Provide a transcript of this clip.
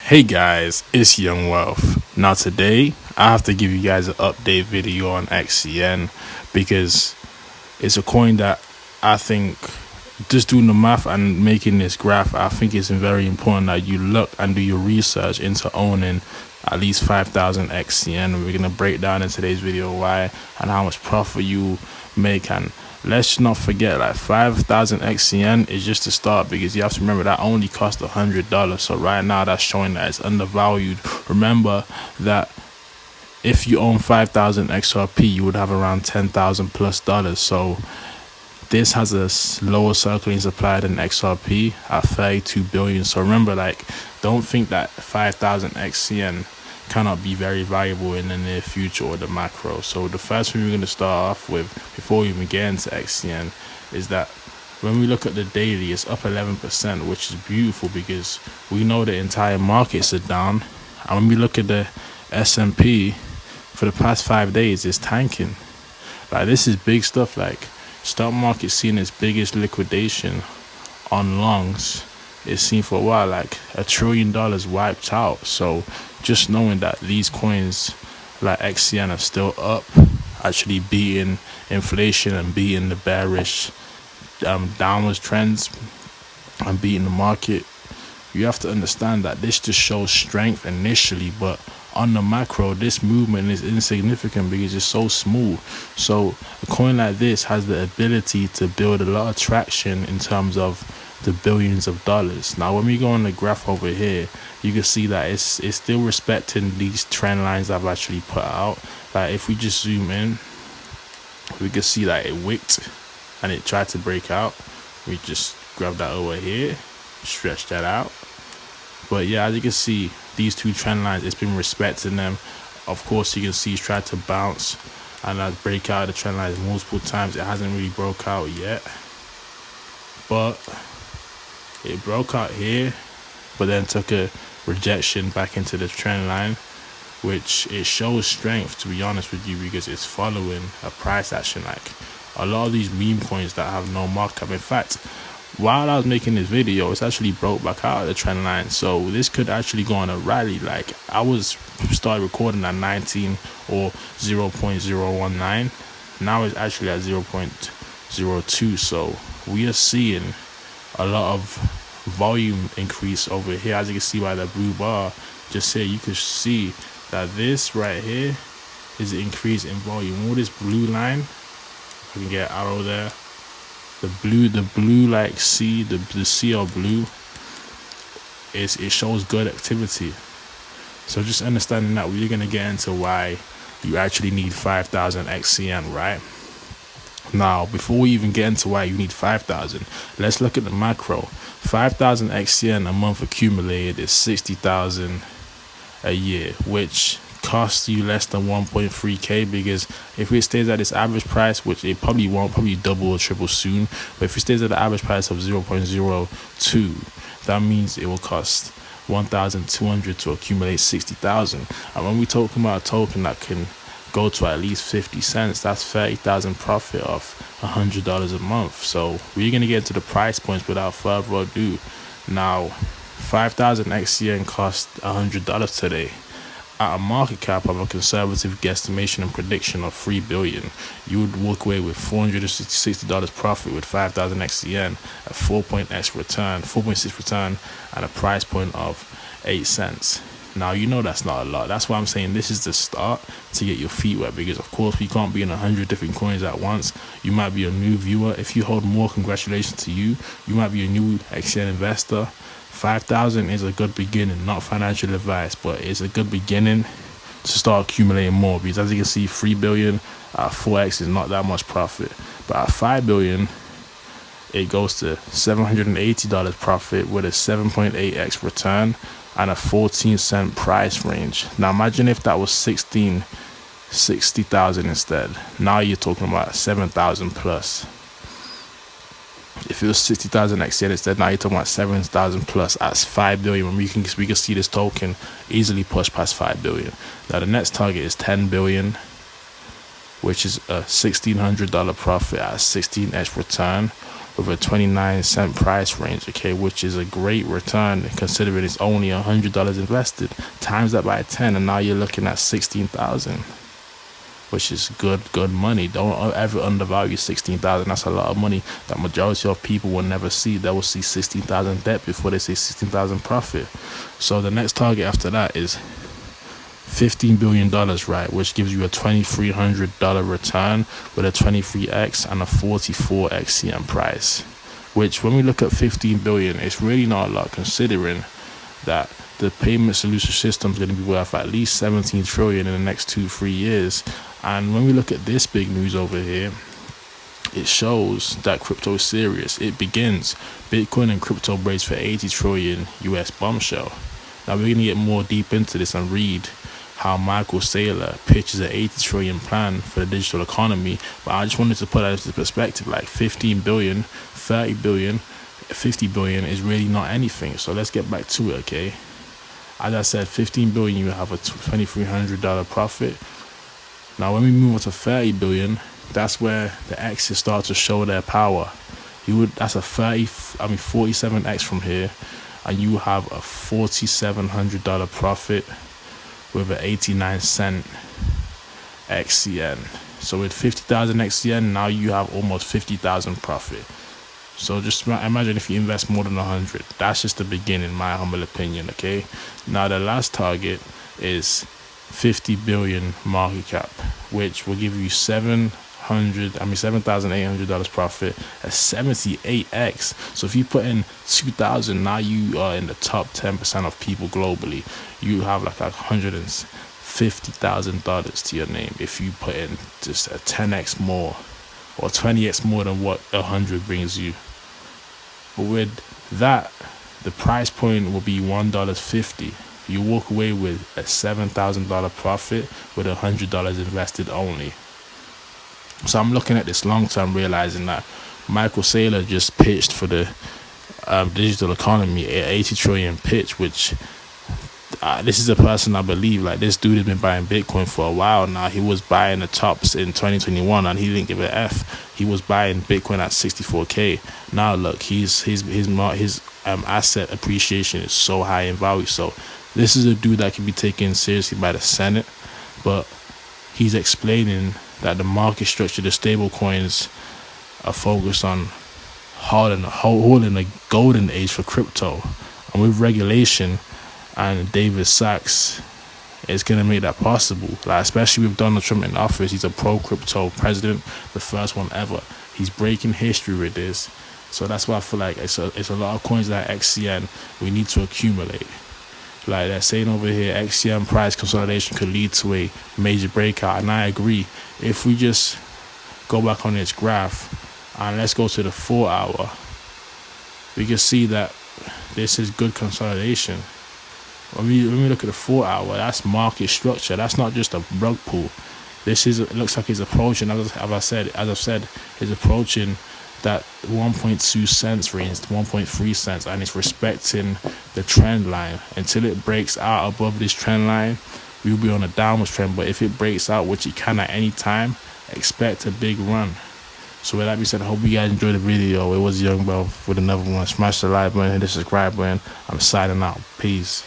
Hey guys, it's Young Wealth. Now today, I have to give you guys an update video on XCN because it's a coin that I think, just doing the math and making this graph, I think it's very important that you look and do your research into owning at least 5,000 XCN. We're going to break down in today's video why and how much profit you make. And let's not forget, like, 5,000 XCN is just a start, because you have to remember that only cost $100. So right now that's showing that it's undervalued. Remember that if you own 5,000 XRP, you would have around $10,000 plus dollars. So this has a lower circulating supply than XRP at 32 billion. So remember, like, don't think that 5,000 XCN cannot be very valuable in the near future or the macro. So the first thing we're going to start off with before we even get into XCN is that when we look at the daily, it's up 11%, which is beautiful because we know the entire markets are down. And when we look at the S&P for the past 5 days, it's tanking. Like, this is big stuff. Like, stock market seeing its biggest liquidation on longs it's seen for a while, like $1 trillion wiped out. So just knowing that these coins like XCN are still up, actually beating inflation and beating the bearish downwards trends and beating the market, you have to understand that this just shows strength initially, but on the macro, this movement is insignificant because it's so small. So a coin like this has the ability to build a lot of traction in terms of the billions of dollars. Now when we go on the graph over here, you can see that it's still respecting these trend lines I've actually put out. Like, if we just zoom in, we can see that it wicked and it tried to break out. We just grab that over here, stretch that out. But yeah, as you can see, these two trend lines, it's been respecting them. Of course, you can see it's tried to bounce and break out the trend lines multiple times. It hasn't really broke out yet, but it broke out here, but then took a rejection back into the trend line, which it shows strength, to be honest with you, because it's following a price action. Like a lot of these meme coins that have no markup. In fact, while I was making this video, it's actually broke back out of the trend line. So this could actually go on a rally. Like, I started recording at 19 or 0.019. Now it's actually at 0.02. So we are seeing a lot of volume increase over here. As you can see by the blue bar just here, you can see that this right here is an increase in volume. All this blue line, I can get an arrow there. The blue like C, the CL blue, it shows good activity. So just understanding that, we're gonna get into why you actually need 5,000 XCN, right? Now, before we even get into why you need 5,000, let's look at the macro. 5,000 XCN a month accumulated is 60,000 a year, which costs you less than 1.3k, because if it stays at this average price, which it probably won't, probably double or triple soon, but if it stays at the average price of 0.02, that means it will cost 1,200 to accumulate 60,000. And when we talking about a token that can go to at least 50 cents, that's 30,000 profit off $100 a month. So we're gonna get into the price points without further ado. Now, 5,000 XCN cost $100 today. At a market cap of a conservative guesstimation and prediction of $3 billion, you would walk away with $460 profit with 5,000 XCN, a 4.6 return, and a price point of 8 cents. Now, you know that's not a lot. That's why I'm saying this is the start to get your feet wet, because of course we can't be in 100 different coins at once. You might be a new viewer. If you hold more, congratulations to you. You might be a new XCN investor. 5,000 is a good beginning, not financial advice, but it's a good beginning to start accumulating more, because as you can see, 3 billion at 4x is not that much profit, but at 5 billion it goes to $780 profit with a 7.8x return and a 14-cent price range. Now imagine if that was 60,000 instead. Now you're talking about 7,000 plus. If it was 60,000 XCN instead, now you're talking about 7,000 plus at 5 billion. When we can see this token easily push past 5 billion. Now the next target is 10 billion, which is a $1,600 profit at a 16x return, with a 29-cent price range, okay, which is a great return considering it's only $100 invested. Times that by 10, and now you're looking at 16,000, which is good money. Don't ever undervalue 16,000. That's a lot of money that majority of people will never see. They will see 16,000 debt before they see 16,000 profit. So the next target after that is $15 billion, right, which gives you a $2,300 return with a 23x and a 44 XCM price, which when we look at 15 billion, it's really not a lot considering that the payment solution system is going to be worth at least 17 trillion in the next 2-3 years. And when we look at this big news over here, it shows that crypto is serious. It begins Bitcoin and crypto brace for 80 trillion US bombshell. Now we're going to get more deep into this and read how Michael Saylor pitches an 80 trillion plan for the digital economy. But I just wanted to put that into perspective, like 15 billion, 30 billion, 50 billion is really not anything. So let's get back to it, okay? As I said, 15 billion, you have a $2,300 profit. Now when we move on to 30 billion, that's where the X's start to show their power. That's a 47x from here, and you have a $4,700 profit with an 89-cent XCN. So with 50,000 XCN, now you have almost 50,000 profit. So just imagine if you invest more than 100. That's just the beginning, my humble opinion, okay? Now the last target is 50 billion market cap, which will give you $7,800 profit, a 78x. So if you put in 2,000, now you are in the top 10% of people globally. You have like $150,000 to your name if you put in just a 10x more or 20x more than what 100 brings you. But with that, the price point will be $1.50. You walk away with a $7,000 profit with $100 invested only. So I'm looking at this long term, realizing that Michael Saylor just pitched for the digital economy an 80 trillion pitch, which this is a person I believe, like, this dude has been buying Bitcoin for a while now. He was buying the tops in 2021 and he didn't give an F. He was buying Bitcoin at 64K. Now look, his asset appreciation is so high in value. So this is a dude that can be taken seriously by the Senate, but he's explaining that the market structure, the stable coins, are focused on holding a golden age for crypto. And with regulation and David Sachs, it's going to make that possible. Like, especially with Donald Trump in office, he's a pro-crypto president, the first one ever. He's breaking history with this. So that's why I feel like it's a lot of coins like XCN we need to accumulate. Like they're saying over here, XCM price consolidation could lead to a major breakout, and I agree. If we just go back on its graph and let's go to the 4 hour, we can see that this is good consolidation. When we look at the 4 hour, that's market structure. That's not just a rug pull. It looks like it's approaching, as I've said, it's approaching that 1.2 cents range, 1.3 cents, and it's respecting the trend line. Until it breaks out above this trend line, we'll be on a downward trend. But if it breaks out, which it can at any time, expect a big run. So with that being said, I hope you guys enjoyed the video. It was Young Bro with another one. Smash the like button, hit the subscribe button. I'm signing out. Peace.